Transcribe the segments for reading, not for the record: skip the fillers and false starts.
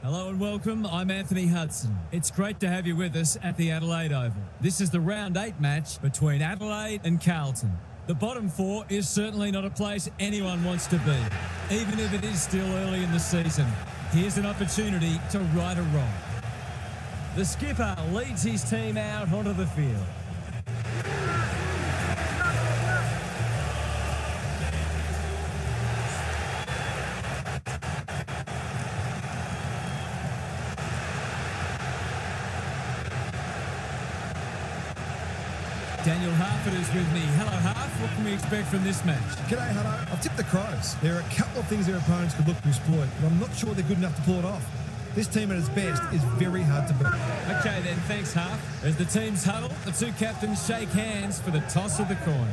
Hello and welcome, I'm Anthony Hudson. It's great to have you with us at the Adelaide Oval. This is the round 8 match between Adelaide and Carlton. The bottom 4 is certainly not a place anyone wants to be, even if it is still early in the season. Here's an opportunity to right a wrong. The skipper leads his team out onto the field. Daniel Harford is with me. Hello, Harf. What can we expect from this match? G'day, Hutto. I've tipped the Crows. There are a couple of things their opponents could look to exploit, but I'm not sure they're good enough to pull it off. This team at its best is very hard to beat. Okay then, thanks, Harf. As the teams huddle, the two captains shake hands for the toss of the coin.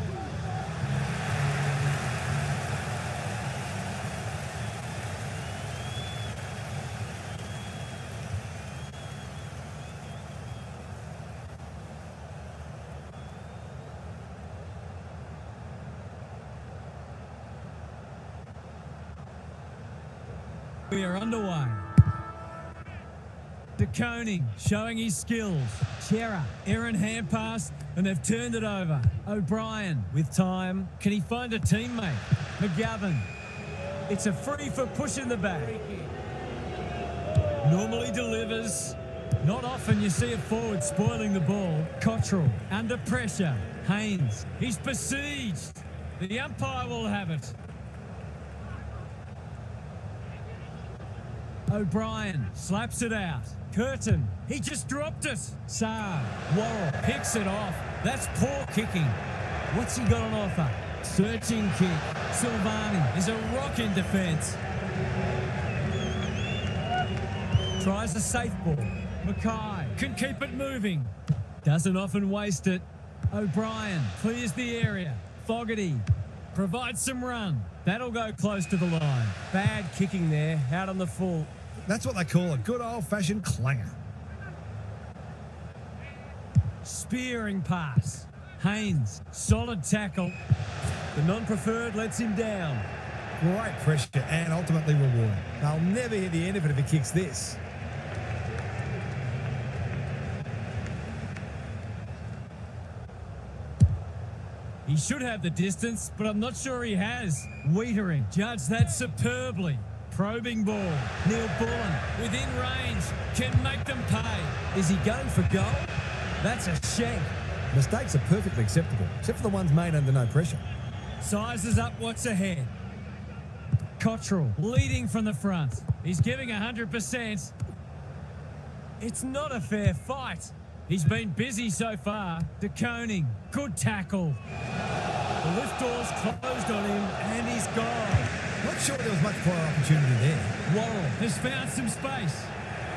We are underway. De Koning showing his skills. Chera, Aaron hand pass, and they've turned it over. O'Brien with time. Can he find a teammate? McGovern. It's a free for push in the back. Normally delivers. Not often you see a forward spoiling the ball. Cottrell under pressure. Haynes. He's besieged. The umpire will have it. O'Brien slaps it out. Curtin, he just dropped it. Saab, Worrell picks it off. That's poor kicking. What's he got on offer? Searching kick. Silvani is a rock in defence. Tries a safe ball. Mackay can keep it moving. Doesn't often waste it. O'Brien clears the area. Fogarty provides some run. That'll go close to the line. Bad kicking there, out on the full. That's what they call a good old-fashioned clanger. Spearing pass. Haynes, solid tackle. The non-preferred lets him down. Great pressure and ultimately rewarding. They'll never hear the end of it if he kicks this. He should have the distance, but I'm not sure he has. Wiedering judged that superbly. Probing ball. Neil Bullen within range can make them pay. Is he going for goal? That's a shank. Mistakes are perfectly acceptable, except for the ones made under no pressure. Sizes up what's ahead. Cottrell leading from the front. He's giving 100%. It's not a fair fight. He's been busy so far. De Koning, good tackle. The lift door's closed on him and he's gone. Not sure there was much prior opportunity there. Worrell has found some space.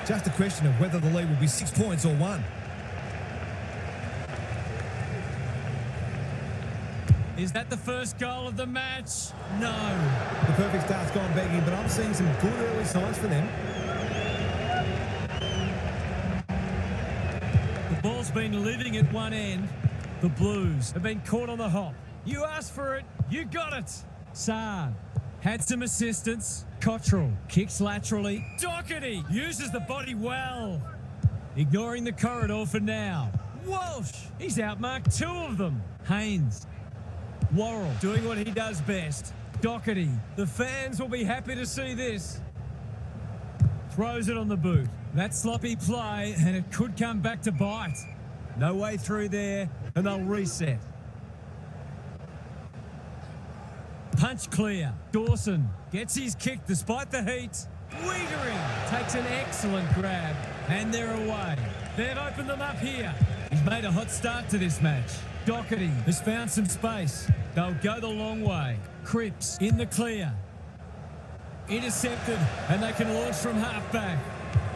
Just a question of whether the lead will be 6 points or 1. Is that the first goal of the match? No. The perfect start's gone begging, but I'm seeing some good early signs for them. The ball's been living at one end. The Blues have been caught on the hop. You asked for it, you got it. Saab had some assistance. Cottrell kicks laterally. Doherty uses the body well. Ignoring the corridor for now. Walsh, he's outmarked 2 of them. Haynes. Worrell doing what he does best. Doherty, the fans will be happy to see this. Throws it on the boot. That sloppy play, and it could come back to bite. No way through there, and they'll reset. Punch clear. Dawson gets his kick despite the heat. Wiedering takes an excellent grab, and they're away. They've opened them up here. He's made a hot start to this match. Doherty has found some space. They'll go the long way. Cripps in the clear. Intercepted, and they can launch from halfback.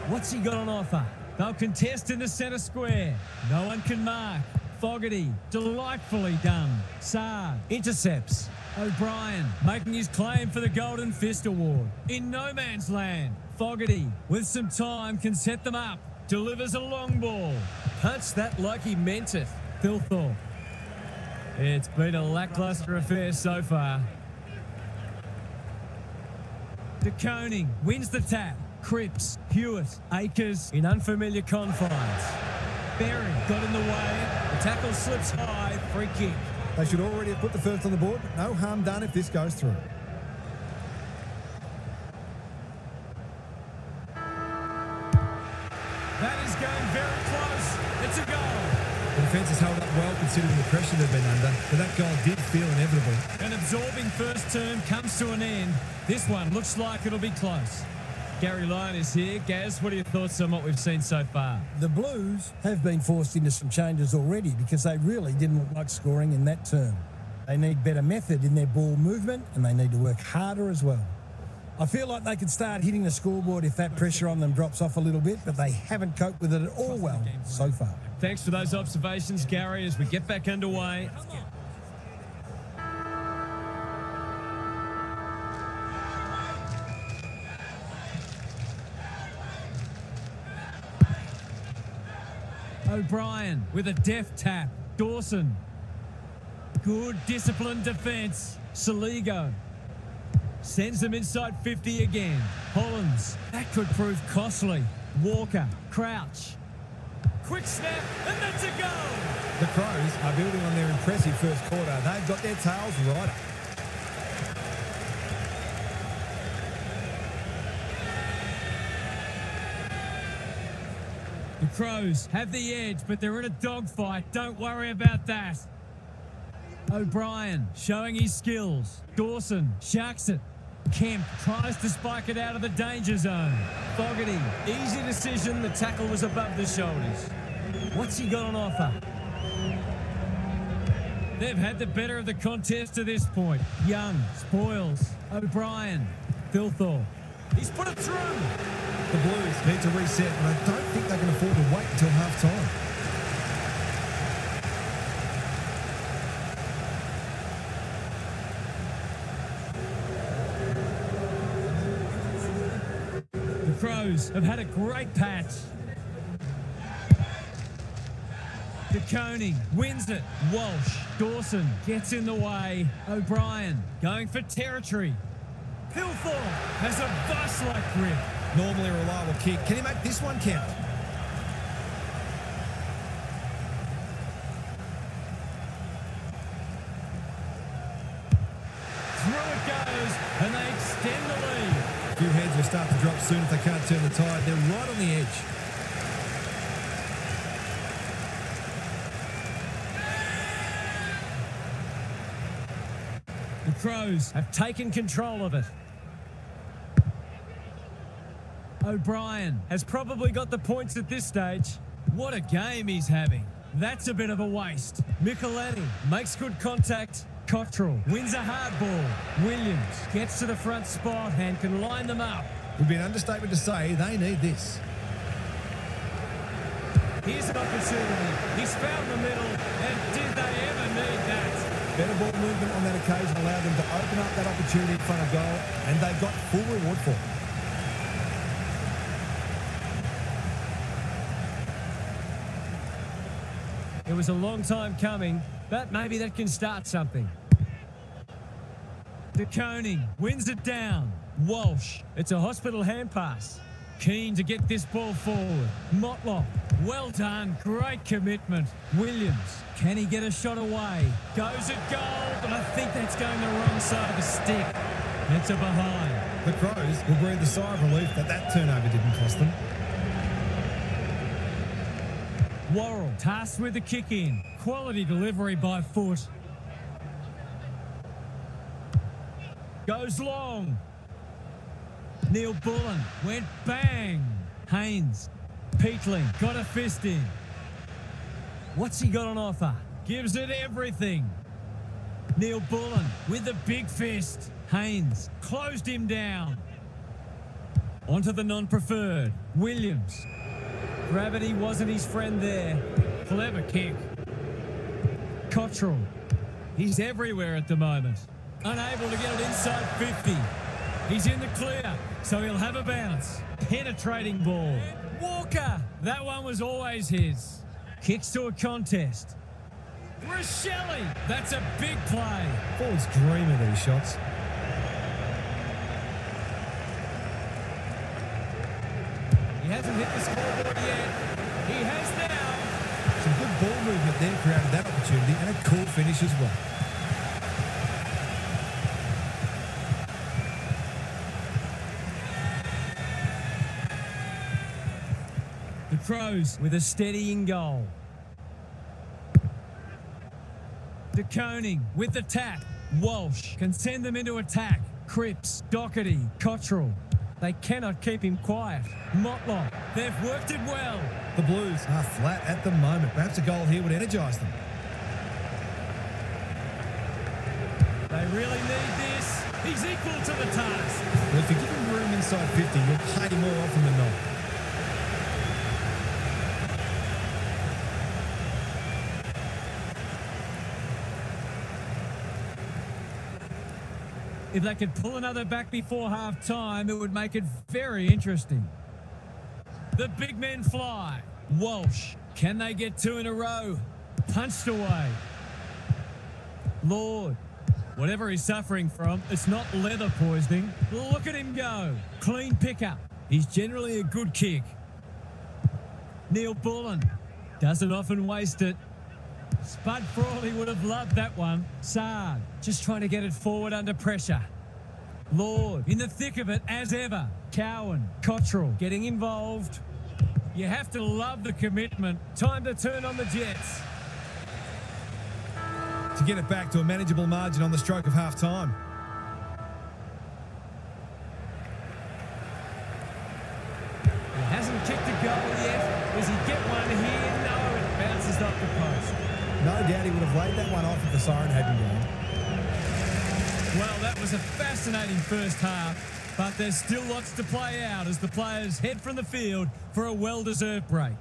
What's he got on offer? They'll contest in the centre square. No one can mark. Fogarty, delightfully done. Saab intercepts. O'Brien making his claim for the Golden Fist Award. In no man's land, Fogarty, with some time, can set them up. Delivers a long ball. Punched that like he meant it. Thilthorpe. It's been a lacklustre affair so far. De Koning wins the tap. Cripps, Hewitt, Akers in unfamiliar confines. Berry got in the way. The tackle slips high. Free kick. They should already have put the first on the board. No harm done if this goes through. That is going very close. It's a goal. The defence has held up well considering the pressure they've been under, but that goal did feel inevitable. An absorbing first term comes to an end. This one looks like it'll be close. Gary Lyon is here. Gaz, what are your thoughts on what we've seen so far? The Blues have been forced into some changes already because they really didn't look like scoring in that term. They need better method in their ball movement and they need to work harder as well. I feel like they could start hitting the scoreboard if that pressure on them drops off a little bit, but they haven't coped with it at all well so far. Thanks for those observations, Gary, as we get back underway. O'Brien with a deft tap. Dawson. Good disciplined defence. Saligo. Sends them inside 50 again. Hollins. That could prove costly. Walker. Crouch. Quick snap, and that's a goal. The Crows are building on their impressive first quarter. They've got their tails right up. The Crows have the edge, but they're in a dogfight. Don't worry about that. O'Brien showing his skills. Dawson sharks it. Kemp tries to spike it out of the danger zone. Fogarty, easy decision. The tackle was above the shoulders. What's he got on offer? They've had the better of the contest to this point. Young, Spoils, O'Brien, Thilthorpe. He's put it through. The Blues need to reset, and I don't think they can afford to wait until half-time. The Crows have had a great patch. DeConing wins it. Walsh. Dawson gets in the way. O'Brien going for territory. Thilthorpe has a bus-like grip. Normally a reliable kick. Can he make this one count? Through it goes, and they extend the lead. A few heads will start to drop soon if they can't turn the tide. They're right on the edge. The Crows have taken control of it. O'Brien has probably got the points at this stage. What a game he's having. That's a bit of a waste. Micheletti makes good contact. Cottrell wins a hard ball. Williams gets to the front spot and can line them up. It would be an understatement to say they need this. Here's an opportunity. He's found the middle, and did they ever need that? Better ball movement on that occasion allowed them to open up that opportunity in front of goal, and they got full reward for it. It was a long time coming, but maybe that can start something. DeConing wins it down. Walsh, it's a hospital hand pass. Keen to get this ball forward. Motlop, well done, great commitment. Williams, can he get a shot away? Goes at goal, but I think that's going the wrong side of the stick. It's a behind. The Crows will breathe a sigh of relief that turnover didn't cost them. Worrell tasked with the kick in. Quality delivery by foot. Goes long. Neil Bullen went bang. Haynes. Peatling got a fist in. What's he got on offer? Gives it everything. Neil Bullen with the big fist. Haynes closed him down. Onto the non-preferred. Williams. Gravity wasn't his friend there. Clever kick. Cottrell. He's everywhere at the moment. Unable to get it inside 50. He's in the clear, so he'll have a bounce. Penetrating ball. Walker. That one was always his. Kicks to a contest. Rochelle. That's a big play. Forwards dream of these shots. hasn't hit the scoreboard yet. He has now. Some good ball movement there created that opportunity, and a cool finish as well. The Crows with a steadying goal. De Koning with the tap. Walsh can send them into attack. Cripps, Doherty, Cottrell. They cannot keep him quiet. Motlop, they've worked it well. The Blues are flat at the moment. Perhaps a goal here would energise them. They really need this. He's equal to the task. Well, if you give him room inside 50, you'll play more often than not. If they could pull another back before half-time, it would make it very interesting. The big men fly. Walsh, can they get two in a row? Punched away. Lord, whatever he's suffering from, it's not leather poisoning. Look at him go. Clean pickup. He's generally a good kick. Neil Bullen doesn't often waste it. Spud Frawley would have loved that one. Saad just trying to get it forward under pressure. Lord in the thick of it as ever. Cowan, Cottrell getting involved. You have to love the commitment. Time to turn on the Jets. To get it back to a manageable margin on the stroke of half-time. He hasn't kicked a goal yet. Does he get one here? No, it bounces off the post. No doubt he would have laid that one off if the siren hadn't gone. Well, that was a fascinating first half, but there's still lots to play out as the players head from the field for a well-deserved break.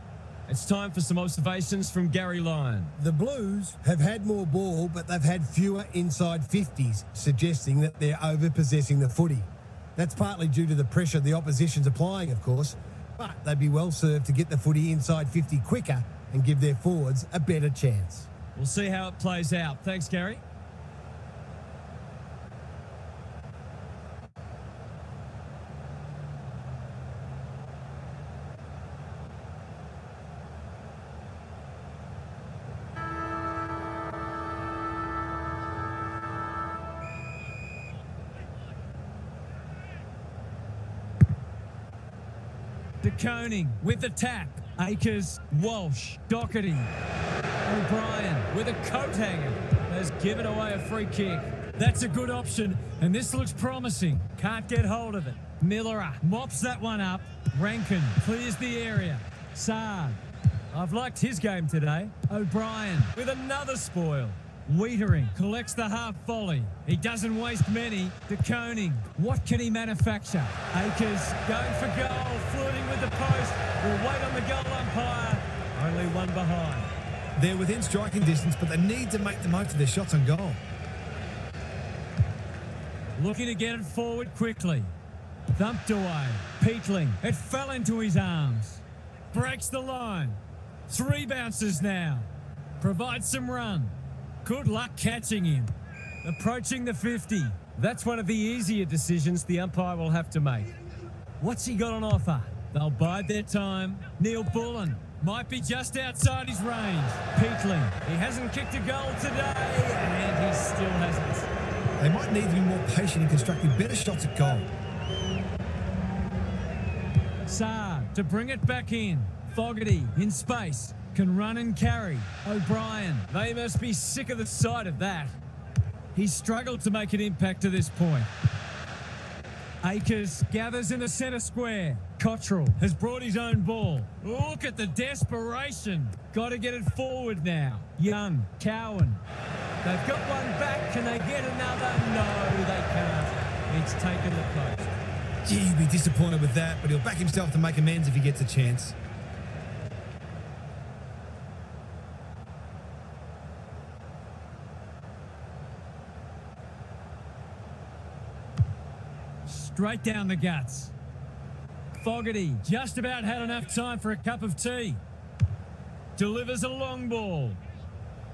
It's time for some observations from Gary Lyon. The Blues have had more ball, but they've had fewer inside 50s, suggesting that they're over-possessing the footy. That's partly due to the pressure the opposition's applying, of course, but they'd be well served to get the footy inside 50 quicker and give their forwards a better chance. We'll see how it plays out. Thanks, Gary. De Koning with the tap. Akers, Walsh, Doherty. O'Brien with a coat hanger has given away a free kick. That's a good option, and this looks promising. Can't get hold of it. Miller mops that one up. Rankin clears the area. Saad, I've liked his game today. O'Brien with another spoil. Wiedering collects the half volley. He doesn't waste many. De Koning, what can he manufacture? Akers going for goal, flirting with the post. We'll wait on the goal umpire. Only one behind. They're within striking distance, but they need to make the most of their shots on goal. Looking to get it forward quickly. Thumped away. Peatling. It fell into his arms. Breaks the line. 3 bounces now. Provides some run. Good luck catching him. Approaching the 50. That's one of the easier decisions the umpire will have to make. What's he got on offer? They'll bide their time. Neil Bullen might be just outside his range. Peatling. He hasn't kicked a goal today, and he still hasn't. They might need to be more patient in constructing better shots at goal. Saad to bring it back in. Fogarty in space. Can run and carry. O'Brien. They must be sick of the sight of that. He's struggled to make an impact to this point. Akers gathers in the centre square. Cottrell has brought his own ball. Look at the desperation. Got to get it forward now. Young, Cowan. They've got one back. Can they get another? No, they can't. It's taken the post. Gee, he'd be disappointed with that, but he'll back himself to make amends if he gets a chance. Straight down the guts. Fogarty just about had enough time for a cup of tea. Delivers a long ball.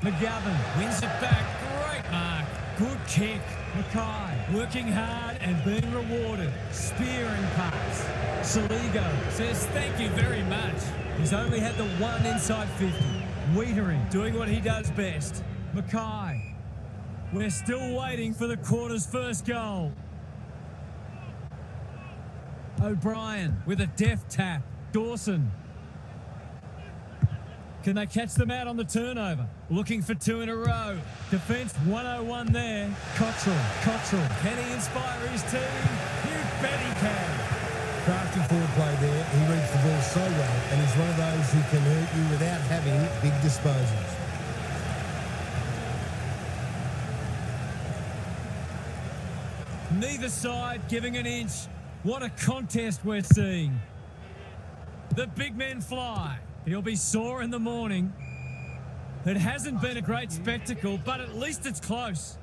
McGovern wins it back. Great mark. Good kick. Mackay working hard and being rewarded. Spearing pass. Saligo says thank you very much. He's only had the one inside 50. Wiedering doing what he does best. Mackay. We're still waiting for the quarter's first goal. O'Brien with a deft tap. Dawson. Can they catch them out on the turnover? Looking for two in a row. Defence 101 there. Cottrell. Can he inspire his team? You bet he can. Crafty forward play there. He reads the ball so well and he's one of those who can hurt you without having big disposals. Neither side giving an inch. What a contest we're seeing. The big men fly. He'll be sore in the morning. It hasn't been a great spectacle, but at least it's close.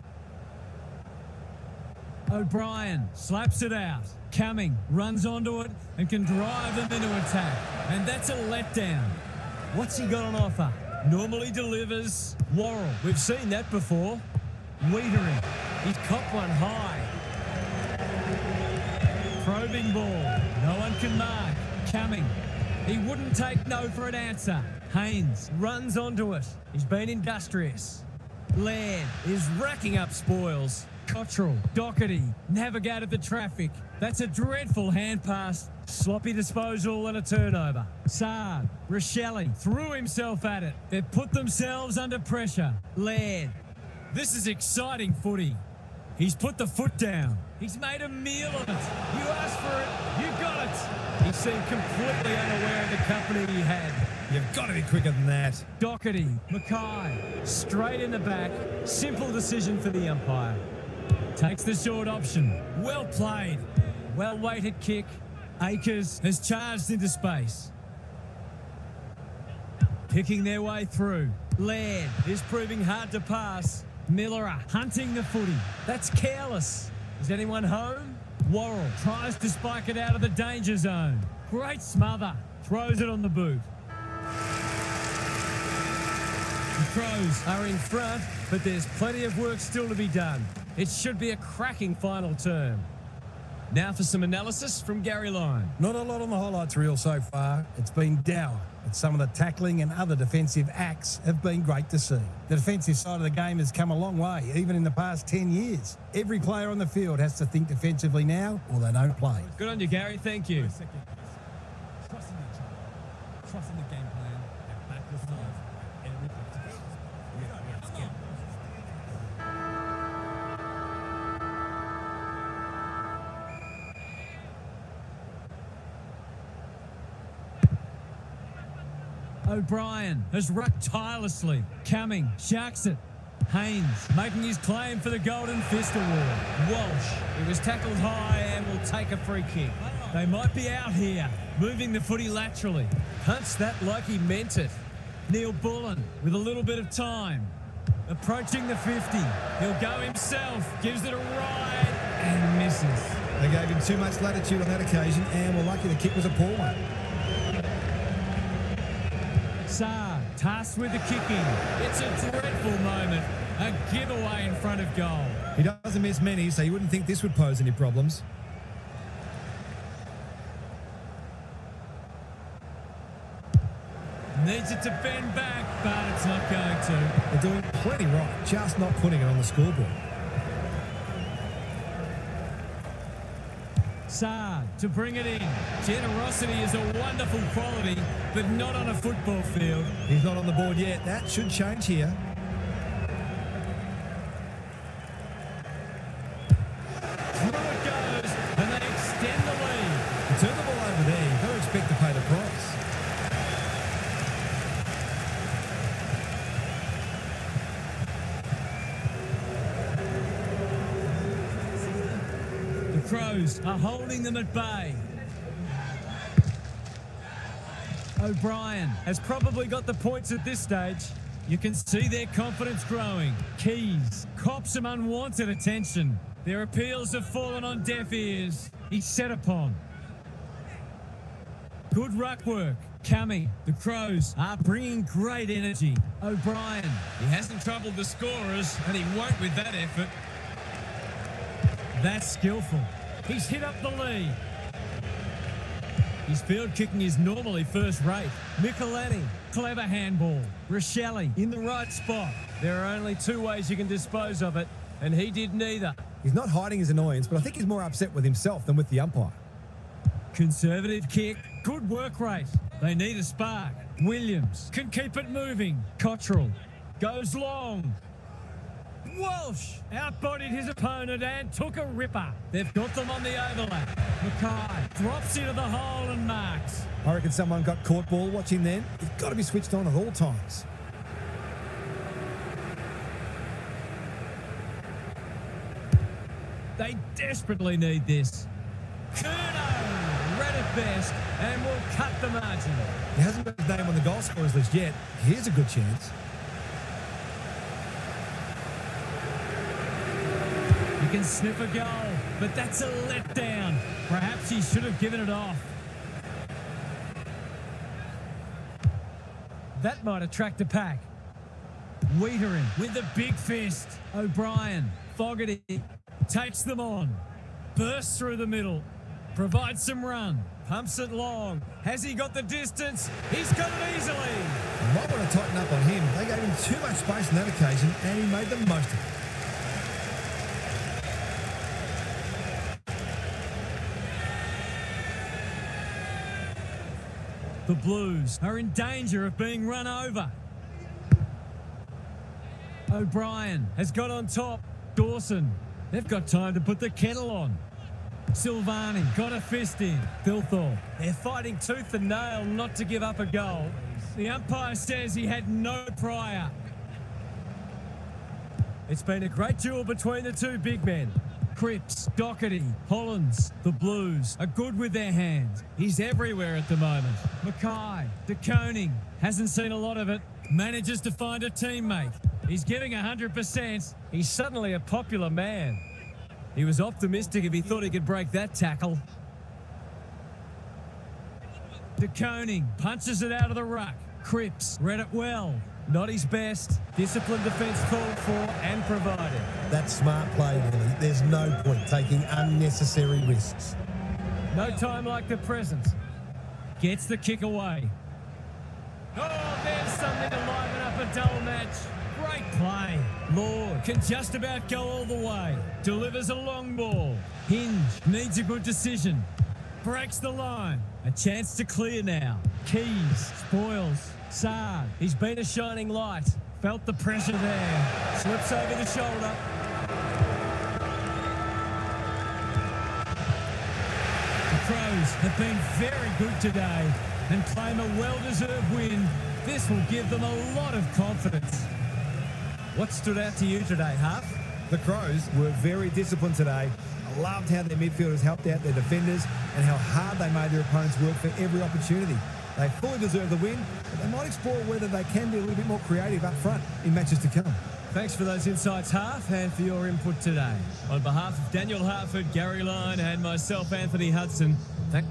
O'Brien slaps it out. Cumming runs onto it and can drive them into attack. And that's a letdown. What's he got on offer? Normally delivers. Worrell, we've seen that before. Wiedering, he's copped one high. Probing ball. No one can mark. Cumming. He wouldn't take no for an answer. Haynes runs onto it. He's been industrious. Laird is racking up spoils. Cottrell, Doherty, navigated the traffic. That's a dreadful hand pass. Sloppy disposal and a turnover. Saad, Rochelle threw himself at it. They've put themselves under pressure. Laird. This is exciting footy. He's put the foot down. He's made a meal of it. You asked for it. You got it. He seemed completely unaware of the company he had. You've got to be quicker than that. Doherty, Mackay, straight in the back. Simple decision for the umpire. Takes the short option. Well played. Well-weighted kick. Akers has charged into space. Picking their way through. Laird is proving hard to pass. Miller hunting the footy. That's careless. Is anyone home? Worrell tries to spike it out of the danger zone. Great smother. Throws it on the boot. The Crows are in front, but there's plenty of work still to be done. It should be a cracking final term. Now for some analysis from Gary Lyon. Not a lot on the highlights reel so far. It's been dour, but some of the tackling and other defensive acts have been great to see. The defensive side of the game has come a long way, even in the past 10 years. Every player on the field has to think defensively now, or they don't play. Good on you, Gary. Thank you. Trusting each other. Trusting the game plan and back the five. O'Brien has rucked tirelessly. Cumming sharks it. Haynes making his claim for the Golden Fist Award. Walsh, he was tackled high and will take a free kick. They might be out here, moving the footy laterally. Punched that like he meant it. Neil Bullen with a little bit of time. Approaching the 50. He'll go himself, gives it a ride and misses. They gave him too much latitude on that occasion and were lucky the kick was a poor one. Saad tasked with the kicking. It's a dreadful moment. A giveaway in front of goal. He doesn't miss many, so you wouldn't think this would pose any problems. Needs it to bend back, but it's not going to. They're doing plenty right, just not putting it on the scoreboard. Saad to bring it in. Generosity is a wonderful quality, but not on a football field. He's not on the board yet. That should change here. Through it goes, and they extend the lead. To turn the ball over there, you've got to expect to pay the price. Crows are holding them at bay. O'Brien has probably got the points at this stage. You can see their confidence growing. Keys cops some unwanted attention. Their appeals have fallen on deaf ears. He's set upon. Good ruck work. Cumming. The Crows are bringing great energy. O'Brien. He hasn't troubled the scorers, and he won't with that effort. That's skillful. He's hit up the lead. His field kicking is normally first rate. Michelini, clever handball. Rochelle in the right spot. There are only two ways you can dispose of it, and he did neither. He's not hiding his annoyance, but I think he's more upset with himself than with the umpire. Conservative kick. Good work rate. They need a spark. Williams can keep it moving. Cottrell goes long. Walsh outbodied his opponent and took a ripper. They've got them on the overlap. Mackay drops into the hole and marks. I reckon someone got caught ball watching then. You've got to be switched on at all times. They desperately need this. Curnow read it best and will cut the margin. He hasn't got his name on the goal scorers list yet. Here's a good chance. He can sniff a goal, but that's a letdown. Perhaps he should have given it off. That might attract a pack. Wiedering with the big fist. O'Brien, Fogarty, takes them on. Bursts through the middle. Provides some run. Pumps it long. Has he got the distance? He's got it easily. You might want to tighten up on him. They gave him too much space on that occasion, and he made the most of it. The Blues are in danger of being run over. O'Brien has got on top. Dawson, they've got time to put the kettle on. Silvani got a fist in. Thilthorpe, they're fighting tooth and nail not to give up a goal. The umpire says he had no prior. It's been a great duel between the two big men. Cripps, Doherty, Hollands, the Blues are good with their hands. He's everywhere at the moment. Mackay, De Koning, hasn't seen a lot of it. Manages to find a teammate. He's giving 100%. He's suddenly a popular man. He was optimistic if he thought he could break that tackle. De Koning punches it out of the ruck. Cripps read it well. Not his best. Disciplined defence called for and provided. That's smart play, really. There's no point taking unnecessary risks. No time like the present. Gets the kick away. Oh, there's something to liven up a dull match. Great play. Lord can just about go all the way. Delivers a long ball. Hinge needs a good decision. Breaks the line. A chance to clear now. Keys spoils. Saad, he's been a shining light. Felt the pressure there. Slips over the shoulder. The Crows have been very good today and claim a well-deserved win. This will give them a lot of confidence. What stood out to you today, Huff? The Crows were very disciplined today. I loved how their midfielders helped out their defenders and how hard they made their opponents work for every opportunity. They fully deserve the win, but they might explore whether they can be a little bit more creative up front in matches to come. Thanks for those insights, Half, and for your input today. On behalf of Daniel Harford, Gary Lyon, and myself, Anthony Hudson, thank